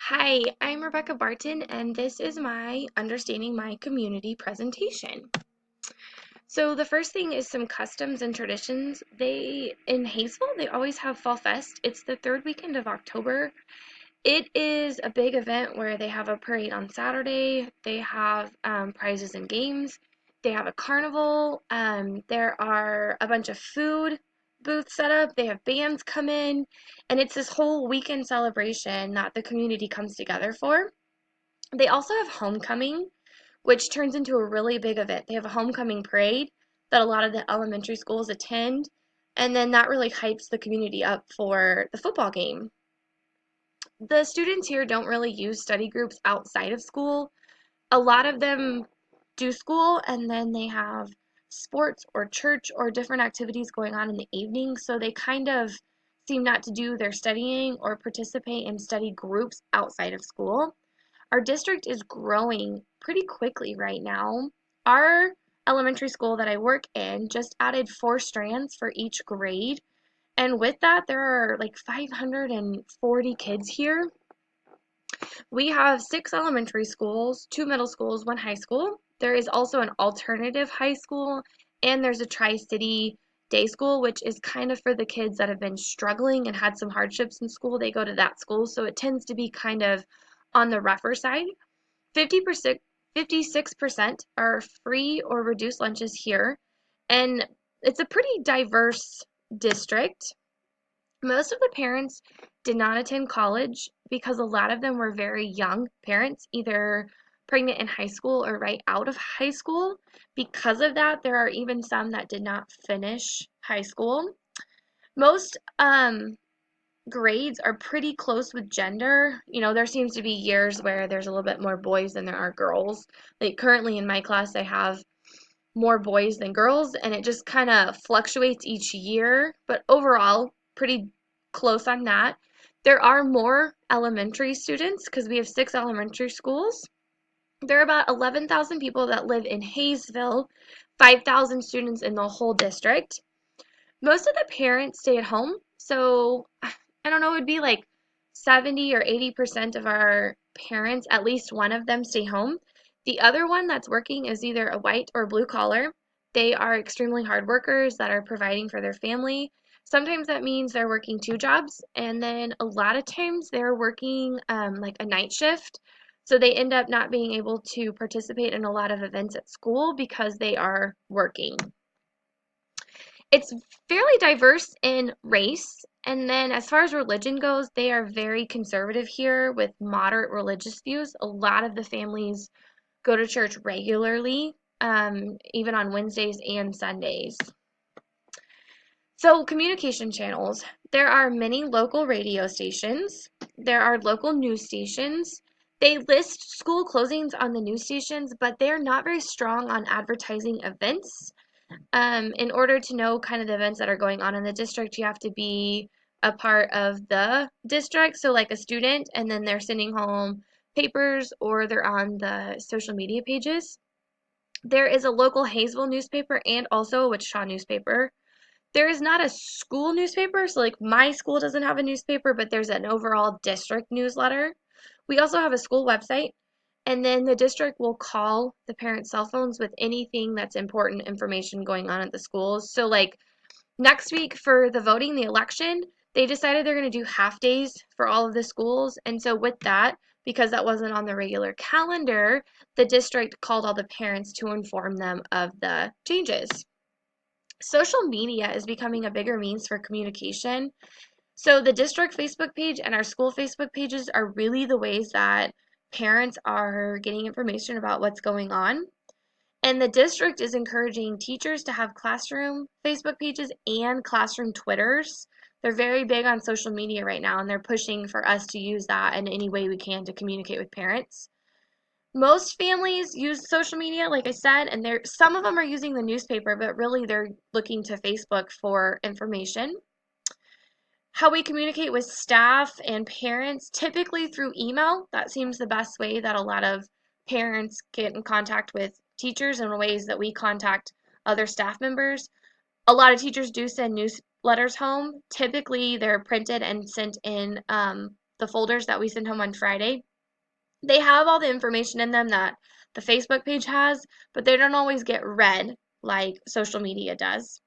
Hi, I'm Rebecca Barton, and this is my Understanding My Community presentation. So the first thing is some customs and traditions. In Hayesville, they always have Fall Fest. It's the third weekend of October. It is a big event where they have a parade on Saturday. They have prizes and games. They have a carnival. There are a bunch of food booths set up. They have bands come in, and it's this whole weekend celebration that the community comes together for. They also have homecoming, which turns into a really big event. They have a homecoming parade that a lot of the elementary schools attend, and then that really hypes the community up for the football game. The students here don't really use study groups outside of school. A lot of them do school and then they have sports or church or different activities going on in the evening, so they kind of seem not to do their studying or participate in study groups outside of school. Our district is growing pretty quickly right now. Our elementary school that I work in just added 4 strands for each grade. And with that, there are like 540 kids here. We have 6 elementary schools, 2 middle schools, 1 high school. There is also an alternative high school, and there's a Tri-City day school, which is kind of for the kids that have been struggling and had some hardships in school. They go to that school, so it tends to be kind of on the rougher side. 50%, 56% are free or reduced lunches here, and it's a pretty diverse district. Most of the parents did not attend college because a lot of them were very young parents, either pregnant in high school or right out of high school. Because of that, there are even some that did not finish high school. Most grades are pretty close with gender. There seems to be years where there's a little bit more boys than there are girls. Like currently in my class, I have more boys than girls, and it just kind of fluctuates each year, but overall, pretty close on that. There are more elementary students because we have 6 elementary schools. There are about 11,000 people that live in Hayesville, 5,000 students in the whole district. Most of the parents stay at home, so I don't know, it would be like 70 or 80% of our parents, at least one of them, stay home. The other one that's working is either a white or blue collar. They are extremely hard workers that are providing for their family. Sometimes that means they're working 2 jobs, and then a lot of times they're working like a night shift. So they end up not being able to participate in a lot of events at school because they are working. It's fairly diverse in race. And then as far as religion goes, they are very conservative here with moderate religious views. A lot of the families go to church regularly, even on Wednesdays and Sundays. So, communication channels. There are many local radio stations. There are local news stations. They list school closings on the news stations, but they're not very strong on advertising events. In order to know kind of the events that are going on in the district, you have to be a part of the district, so like a student, and then they're sending home papers or they're on the social media pages. There is a local Hayesville newspaper and also a Wichita newspaper. There is not a school newspaper, so like my school doesn't have a newspaper, but there's an overall district newsletter. We also have a school website, and then the district will call the parents' cell phones with anything that's important information going on at the schools. So like next week for the voting, the election, they decided they're going to do half days for all of the schools. And so with that, because that wasn't on the regular calendar, the district called all the parents to inform them of the changes. Social media is becoming a bigger means for communication. So the district Facebook page and our school Facebook pages are really the ways that parents are getting information about what's going on. And the district is encouraging teachers to have classroom Facebook pages and classroom Twitters. They're very big on social media right now, and they're pushing for us to use that in any way we can to communicate with parents. Most families use social media, like I said, and some of them are using the newspaper, but really they're looking to Facebook for information. How we communicate with staff and parents, typically through email. That seems the best way that a lot of parents get in contact with teachers in ways that we contact other staff members. A lot of teachers do send newsletters home. Typically, they're printed and sent in the folders that we send home on Friday, they have all the information in them that the Facebook page has, but they don't always get read like social media does.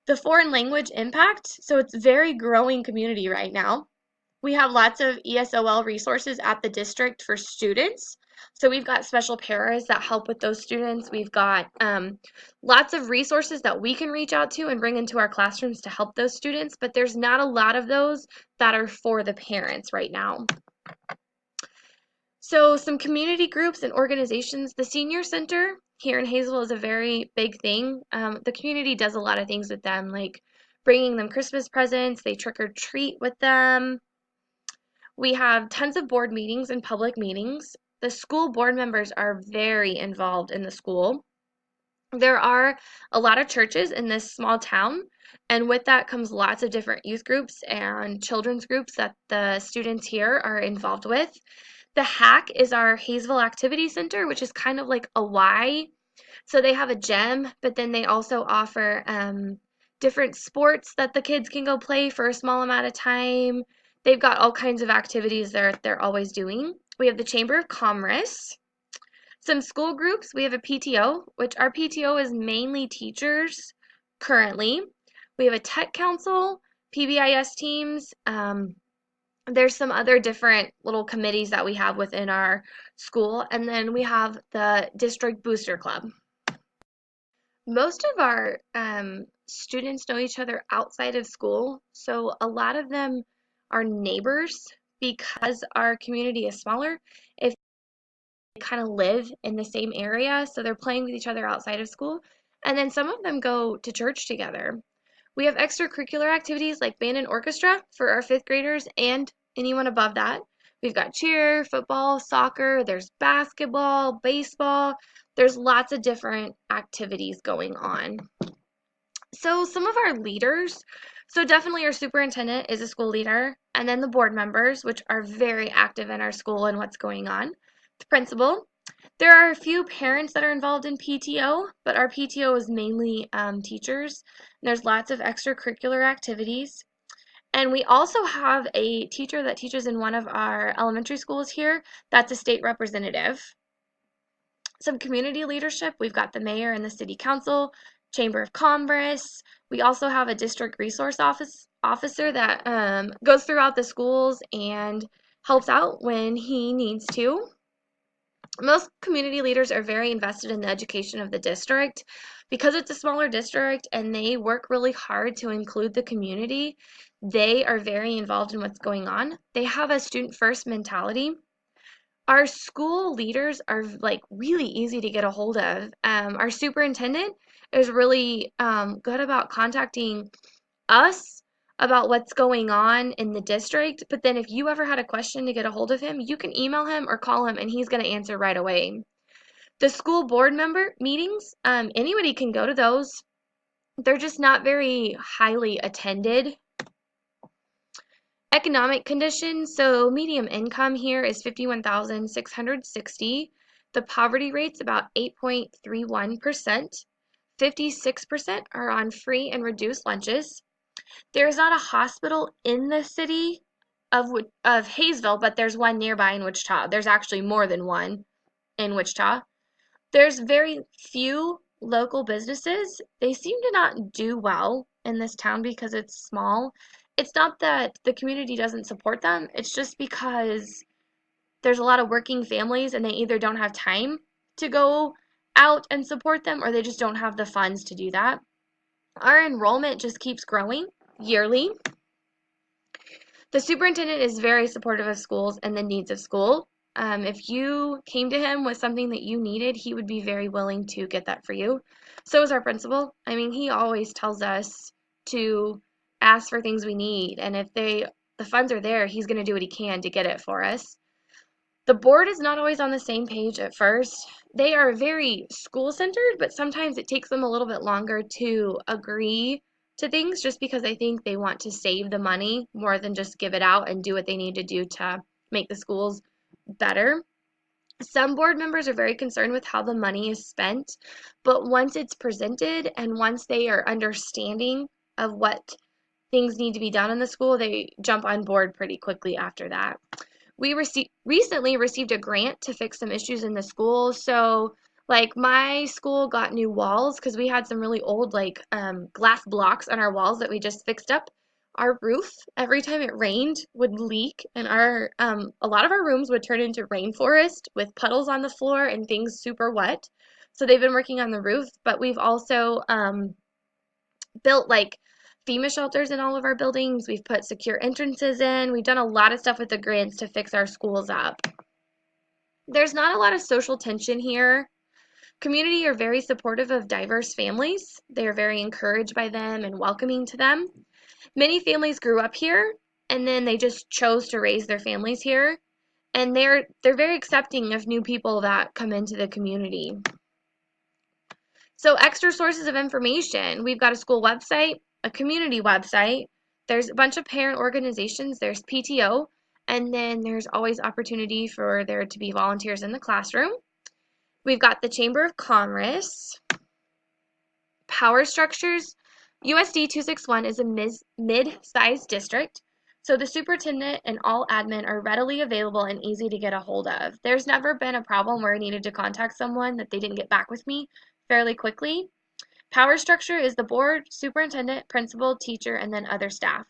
The foreign language impact, so it's a very growing community right now. We have lots of ESOL resources at the district for students. So we've got special paras that help with those students. We've got lots of resources that we can reach out to and bring into our classrooms to help those students, but there's not a lot of those that are for the parents right now. So some community groups and organizations, the Senior Center here in Hazel is a very big thing. The community does a lot of things with them, like bringing them Christmas presents, they trick or treat with them. We have tons of board meetings and public meetings. The school board members are very involved in the school. There are a lot of churches in this small town, and with that comes lots of different youth groups and children's groups that the students here are involved with. The HAC is our Hayesville Activity Center, which is kind of like a Y. So they have a gym, but then they also offer different sports that the kids can go play for a small amount of time. They've got all kinds of activities they're always doing. We have the Chamber of Commerce. Some school groups, we have a PTO, which our PTO is mainly teachers currently. We have a tech council, PBIS teams. There's some other different little committees that we have within our school, and then we have the district booster club. Most of our students know each other outside of school, so a lot of them are neighbors because our community is smaller. If kind of live in the same area, so they're playing with each other outside of school. And then some of them go to church together. We have extracurricular activities like band and orchestra for our fifth graders and anyone above that. We've got cheer, football, soccer, there's basketball, baseball. There's lots of different activities going on. So some of our leaders, so definitely our superintendent is a school leader, and then the board members, which are very active in our school and what's going on. The principal. There are a few parents that are involved in PTO, but our PTO is mainly teachers. And there's lots of extracurricular activities. And we also have a teacher that teaches in one of our elementary schools here that's a state representative. Some community leadership, we've got the mayor and the city council, chamber of commerce. We also have a district resource officer that goes throughout the schools and helps out when he needs to. Most community leaders are very invested in the education of the district. Because it's a smaller district and they work really hard to include the community, they are very involved in what's going on. They have a student first mentality. Our school leaders are like really easy to get a hold of. Our superintendent is really good about contacting us about what's going on in the district, but then if you ever had a question to get a hold of him, you can email him or call him and he's going to answer right away. The school board member meetings, anybody can go to those. They're just not very highly attended. Economic conditions, so medium income here is 51,660. The poverty rate's about 8.31%. 56% are on free and reduced lunches. There's not a hospital in the city of Hayesville, but there's one nearby in Wichita. There's actually more than one in Wichita. There's very few local businesses. They seem to not do well in this town because it's small. It's not that the community doesn't support them, it's just because there's a lot of working families and they either don't have time to go out and support them or they just don't have the funds to do that. Our enrollment just keeps growing yearly. The superintendent is very supportive of schools and the needs of school. If you came to him with something that you needed, he would be very willing to get that for you. So is our principal. I mean, he always tells us to ask for things we need, and if the funds are there, he's going to do what he can to get it for us. The board is not always on the same page at first. They are very school-centered, but sometimes it takes them a little bit longer to agree to things just because I think they want to save the money more than just give it out and do what they need to do to make the schools better. Some board members are very concerned with how the money is spent, but once it's presented and once they are understanding of what things need to be done in the school, they jump on board pretty quickly after that. We recently received a grant to fix some issues in the school. So, like, my school got new walls because we had some really old, like, glass blocks on our walls that we just fixed up. Our roof, every time it rained, would leak, and a lot of our rooms would turn into rainforest with puddles on the floor and things super wet. So they've been working on the roof, but we've also built like FEMA shelters in all of our buildings. We've put secure entrances in. We've done a lot of stuff with the grants to fix our schools up. There's not a lot of social tension here. Community are very supportive of diverse families. They are very encouraged by them and welcoming to them. Many families grew up here and then they just chose to raise their families here. And they're very accepting of new people that come into the community. So extra sources of information. We've got a school website, a community website. There's a bunch of parent organizations. There's PTO, and then there's always opportunity for there to be volunteers in the classroom. We've got the Chamber of Commerce. Power structures. USD 261 is a mid-sized district, so the superintendent and all admin are readily available and easy to get a hold of. There's never been a problem where I needed to contact someone that they didn't get back with me fairly quickly. Power structure is the board, superintendent, principal, teacher, and then other staff.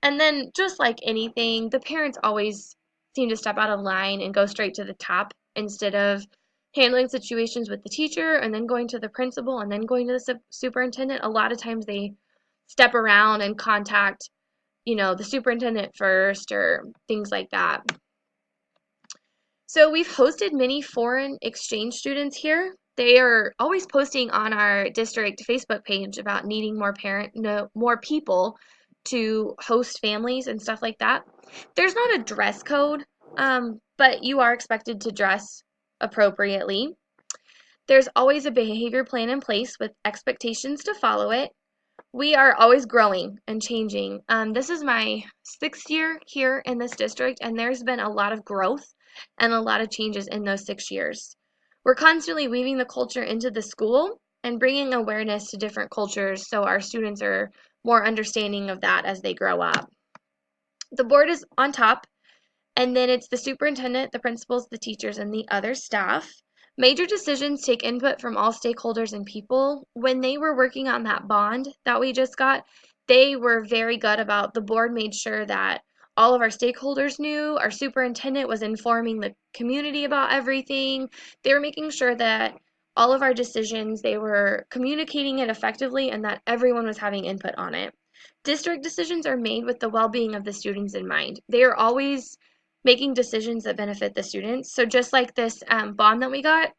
And then, just like anything, the parents always seem to step out of line and go straight to the top instead of handling situations with the teacher and then going to the principal and then going to the superintendent. A lot of times they step around and contact, the superintendent first or things like that. So we've hosted many foreign exchange students here. They are always posting on our district Facebook page about needing more people to host families and stuff like that. There's not a dress code, but you are expected to dress appropriately. There's always a behavior plan in place with expectations to follow it. We are always growing and changing. This is my 6th year here in this district, and there's been a lot of growth and a lot of changes in those 6 years. We're constantly weaving the culture into the school and bringing awareness to different cultures so our students are more understanding of that as they grow up. The board is on top, and then it's the superintendent, the principals, the teachers, and the other staff. Major decisions take input from all stakeholders and people. When they were working on that bond that we just got, they were very good about the board made sure that all of our stakeholders knew, our superintendent was informing the community about everything. They were making sure that all of our decisions, they were communicating it effectively and that everyone was having input on it. District decisions are made with the well-being of the students in mind. They are always making decisions that benefit the students. So just like this bond that we got,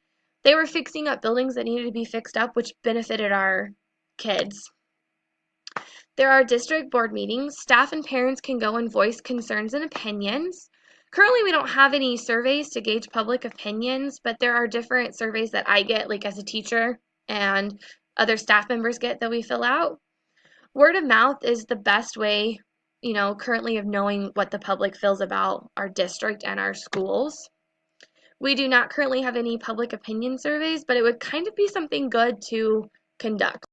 they were fixing up buildings that needed to be fixed up, which benefited our kids. There are district board meetings. Staff and parents can go and voice concerns and opinions. Currently, we don't have any surveys to gauge public opinions, but there are different surveys that I get, like as a teacher, and other staff members get that we fill out. Word of mouth is the best way, currently of knowing what the public feels about our district and our schools. We do not currently have any public opinion surveys, but it would kind of be something good to conduct.